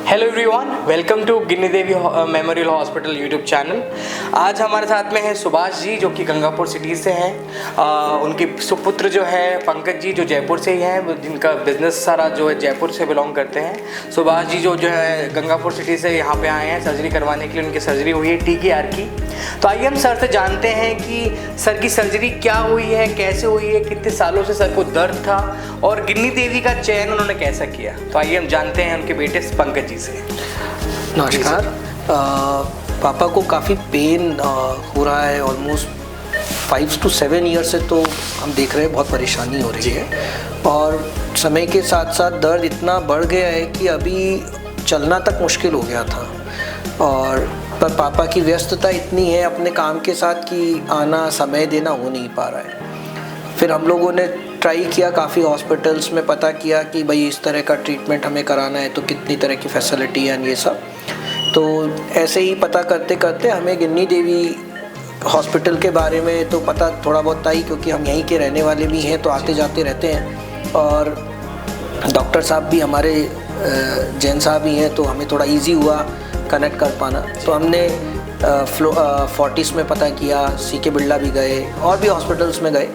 Hello everyone, welcome to Ginni Devi memorial hospital YouTube channel. आज हमारे साथ में है सुभाष जी जो कि गंगापुर सिटी से हैं। उनके सुपुत्र जो है पंकज जी जो जयपुर से ही हैं, जिनका बिजनेस सारा जो है जयपुर से बिलोंग करते हैं। सुभाष जी जो है गंगापुर सिटी से यहाँ पे आए हैं सर्जरी करवाने के लिए। उनकी सर्जरी हुई है TKR की। तो आइए हम सर से जानते हैं कि सर की सर्जरी क्या हुई है, कैसे हुई है, कितने सालों से सर को दर्द था और गिन्नी देवी का चयन उन्होंने कैसा किया। तो आइए हम जानते हैं उनके बेटे पंकज जी से। नमस्कार। पापा को काफ़ी पेन हो रहा है, ऑलमोस्ट 5 to 7 ईयर्स से तो हम देख रहे हैं बहुत परेशानी हो रही है। और समय के साथ साथ दर्द इतना बढ़ गया है कि अभी चलना तक मुश्किल हो गया था। और पर पापा की व्यस्तता इतनी है अपने काम के साथ कि आना समय देना हो नहीं पा रहा है। फिर हम लोगों ने ट्राई किया, काफ़ी हॉस्पिटल्स में पता किया कि भाई इस तरह का ट्रीटमेंट हमें कराना है तो कितनी तरह की फैसिलिटी है ये सब। तो ऐसे ही पता करते करते हमें गिन्नी देवी हॉस्पिटल के बारे में तो पता थोड़ा बहुत था ही, क्योंकि हम यहीं के रहने वाले भी हैं तो आते जाते रहते हैं। और डॉक्टर साहब भी हमारे जैन साहब ही हैं तो हमें थोड़ा इजी हुआ कनेक्ट कर पाना। तो हमने फोर्टिस में पता किया, CK बिरला भी गए और भी हॉस्पिटल्स में गए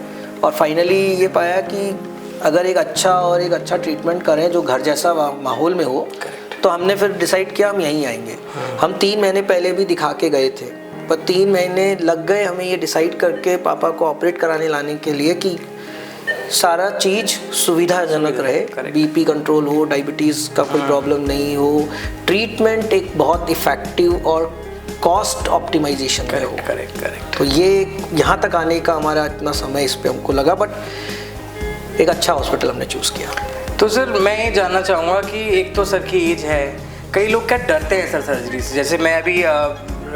और फाइनली ये पाया कि अगर एक अच्छा ट्रीटमेंट करें जो घर जैसा माहौल में हो तो हमने फिर डिसाइड किया हम यहीं आएंगे। हम 3 महीने पहले भी दिखा के गए थे, पर 3 महीने लग गए हमें ये डिसाइड करके पापा को ऑपरेट कराने लाने के लिए कि सारा चीज़ सुविधाजनक रहे, BP कंट्रोल हो, डायबिटीज़ का कोई प्रॉब्लम नहीं हो, ट्रीटमेंट एक बहुत इफ़ेक्टिव और कॉस्ट ऑप्टिमाइजेशन में हो। करेक्ट। तो ये यहाँ तक आने का हमारा इतना समय इस पे हमको लगा, बट एक अच्छा हॉस्पिटल हमने चूज़ किया। तो सर मैं ये जानना चाहूँगा कि एक तो सर की एज है, कई लोग क्या डरते हैं सर सर्जरी से। जैसे मैं अभी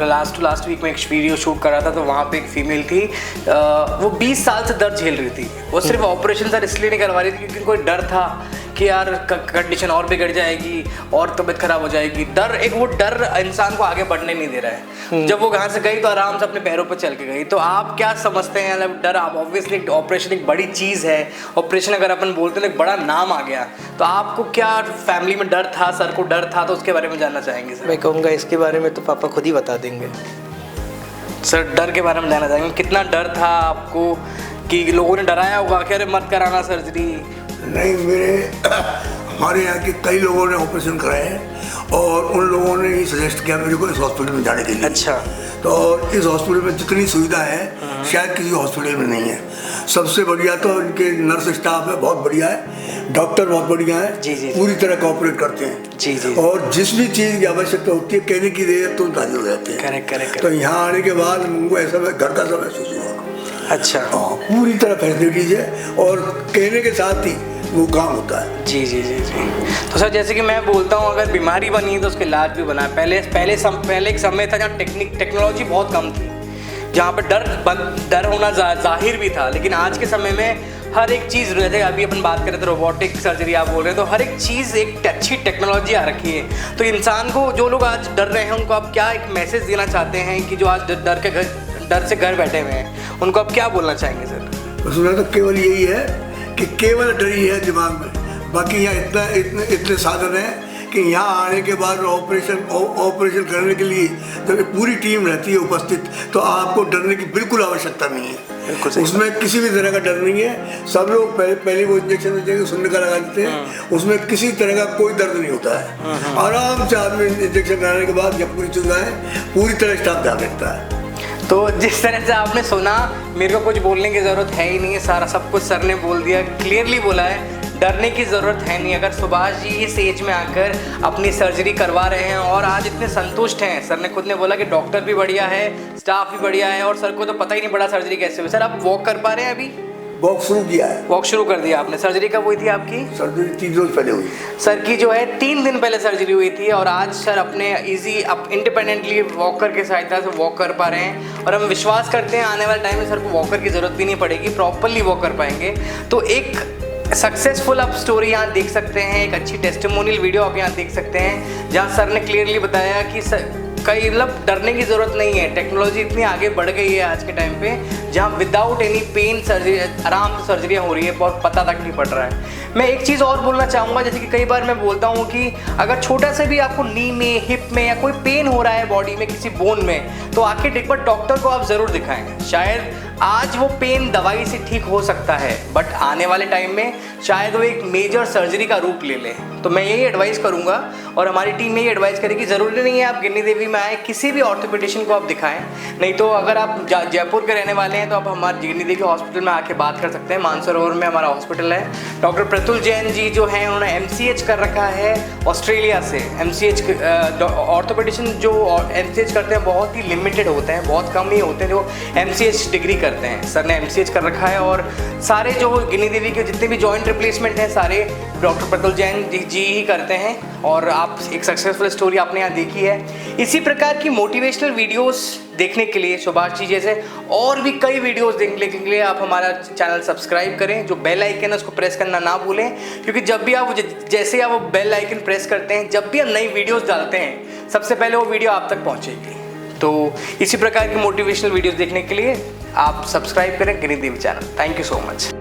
लास्ट वीक में एक वीडियो शूट कर रहा था तो वहाँ पे एक फीमेल थी, वो 20 साल से दर्द झेल रही थी। वो सिर्फ ऑपरेशन सर इसलिए नहीं करवा रही थी क्योंकि कोई डर था कि यार कंडीशन और बिगड़ जाएगी और तबीयत खराब हो जाएगी। वो डर इंसान को आगे बढ़ने नहीं दे रहा है। जब वो यहाँ से गई तो आराम से अपने पैरों पर चल के गई। तो आप क्या समझते हैं, मतलब डर, आप ऑब्वियसली ऑपरेशन एक बड़ी चीज़ है, ऑपरेशन अगर अपन बोलते हैं तो एक बड़ा नाम आ गया, तो आपको क्या फैमिली में डर था, सर को डर था, तो उसके बारे में जानना चाहेंगे सर? मैं कहूँगा इसके बारे में तो पापा खुद ही बता देंगे। सर डर के बारे में जानना चाहेंगे, कितना डर था आपको कि लोगों ने डराया होगा कि अरे मत कराना सर्जरी? नहीं, हमारे यहाँ के कई लोगों ने ऑपरेशन कराए हैं और उन लोगों ने ही सजेस्ट किया मेरे को इस हॉस्पिटल में जाने के लिए। अच्छा। तो इस हॉस्पिटल में जितनी सुविधा है शायद किसी हॉस्पिटल में नहीं है। सबसे बढ़िया तो इनके नर्स स्टाफ है, बहुत बढ़िया है, डॉक्टर बहुत बढ़िया है, जी। पूरी तरह कोऑपरेट करते हैं। जी। और जिस भी चीज़ की आवश्यकता होती है कहने की देर तो हाजिर हो जाते हैं। करेक्ट। तो यहाँ आने के बाद उनको ऐसा घर का सब महसूस हुआ। अच्छा। पूरी तरह फैसिलिटीज है और कहने के साथ ही वो काम होता है। जी। तो सर जैसे कि मैं बोलता हूँ, अगर बीमारी बनी तो उसका इलाज भी बना है। पहले एक समय था जहाँ टेक्नोलॉजी बहुत कम थी, जहाँ पर डर होना जाहिर भी था। लेकिन आज के समय में हर एक चीज़, जैसे अभी अपन बात करें तो रोबोटिक सर्जरी आप बोल रहे हैं, तो हर एक चीज़ एक अच्छी टेक्नोलॉजी आ रखी है। तो इंसान को, जो लोग आज डर रहे हैं, उनको आप क्या एक मैसेज देना चाहते हैं कि जो आज डर से घर बैठे हुए हैं, उनको आप क्या बोलना चाहेंगे सर? उसमें तो केवल यही है कि केवल डर ही है दिमाग में, बाकी यहाँ इतने साधन हैं कि यहाँ आने के बाद ऑपरेशन करने के लिए जब पूरी टीम रहती है उपस्थित, तो आपको डरने की बिल्कुल आवश्यकता नहीं है। उसमें किसी भी तरह का डर नहीं है। सब लोग पहले वो इंजेक्शन देंगे, सुनने का लगा देते हैं, उसमें किसी तरह का कोई दर्द नहीं होता है। आराम से आदमी इंजेक्शन कराने के बाद जब पूरी सुविधाएं पूरी तरह स्टाफ ध्यान रखता है। तो जिस तरह से आपने सुना, मेरे को कुछ बोलने की ज़रूरत है ही नहीं है, सारा सब कुछ सर ने बोल दिया, क्लियरली बोला है, डरने की ज़रूरत है नहीं। अगर सुभाष जी इस एज में आकर अपनी सर्जरी करवा रहे हैं और आज इतने संतुष्ट हैं, सर ने खुद ने बोला कि डॉक्टर भी बढ़िया है, स्टाफ भी बढ़िया है और सर को तो पता ही नहीं पड़ा सर्जरी कैसे हुई। सर आप वॉक कर पा रहे हैं अभी? वॉक शुरू किया है। वॉक शुरू कर दिया आपने। सर्जरी कब हुई थी आपकी? सर्जरी 3 रोज पहले हुई। सर की जो है 3 दिन पहले सर्जरी हुई थी और आज सर अपने इंडिपेंडेंटली वॉकर की सहायता से वॉक कर पा रहे हैं। और हम विश्वास करते हैं आने वाले टाइम में सर को वॉकर की ज़रूरत भी नहीं पड़ेगी, प्रॉपरली वॉक कर पाएंगे। तो एक सक्सेसफुल आप स्टोरी यहाँ देख सकते हैं, एक अच्छी टेस्टिमोनियल वीडियो आप यहाँ देख सकते हैं, जहाँ सर ने क्लियरली बताया कि कई मतलब डरने की ज़रूरत नहीं है। टेक्नोलॉजी इतनी आगे बढ़ गई है आज के टाइम पे, जहाँ विदाउट एनी पेन सर्जरी आराम से सर्जरियाँ हो रही है, बहुत पता तक नहीं पड़ रहा है। मैं एक चीज़ और बोलना चाहूँगा, जैसे कि कई बार मैं बोलता हूँ कि अगर छोटा सा भी आपको नी में, हिप में या कोई पेन हो रहा है बॉडी में, किसी बोन में, तो आखिर एक बार डॉक्टर को आप ज़रूर दिखाएं। शायद आज वो पेन दवाई से ठीक हो सकता है, बट आने वाले टाइम में शायद वो एक मेजर सर्जरी का रूप ले ले। तो मैं यही एडवाइस करूंगा और हमारी टीम यही एडवाइस करेगी, ज़रूरी नहीं है आप गिन्नी देवी में आए, किसी भी ऑर्थोपेडिशियन को आप दिखाएं। नहीं तो अगर आप जयपुर के रहने वाले हैं तो आप हमारे गिन्नी देवी हॉस्पिटल में आके बात कर सकते हैं। मानसरोवर में हमारा हॉस्पिटल है। डॉक्टर प्रतुल जैन जी जो हैं, उन्होंने MCH कर रखा है ऑस्ट्रेलिया से। MCH ऑर्थोपेडिशियन जो MCH करते हैं बहुत ही लिमिटेड होते हैं, बहुत कम ही होते हैं जो MCH डिग्री करते हैं। सर ने MCH कर रखा है और सारे जो गिन्नी देवी के जितने भी जॉइंट रिप्लेसमेंट हैं सारे डॉक्टर प्रतुल जैन जी ही करते हैं। और आप एक सक्सेसफुल स्टोरी आपने यहाँ देखी है। इसी प्रकार की मोटिवेशनल वीडियोस देखने के लिए, सुभाष जी जैसे और भी कई वीडियोस देखने के लिए आप हमारा चैनल सब्सक्राइब करें। जो बेल आइकन है उसको प्रेस करना ना भूलें, क्योंकि जब भी आप जैसे आप वो बेल आइकन प्रेस करते हैं, जब भी हम नई वीडियोस डालते हैं, सबसे पहले वो वीडियो आप तक पहुँचेगी। तो इसी प्रकार की मोटिवेशनल वीडियोस देखने के लिए आप सब्सक्राइब करें Ginni Devi channel. Thank you so much.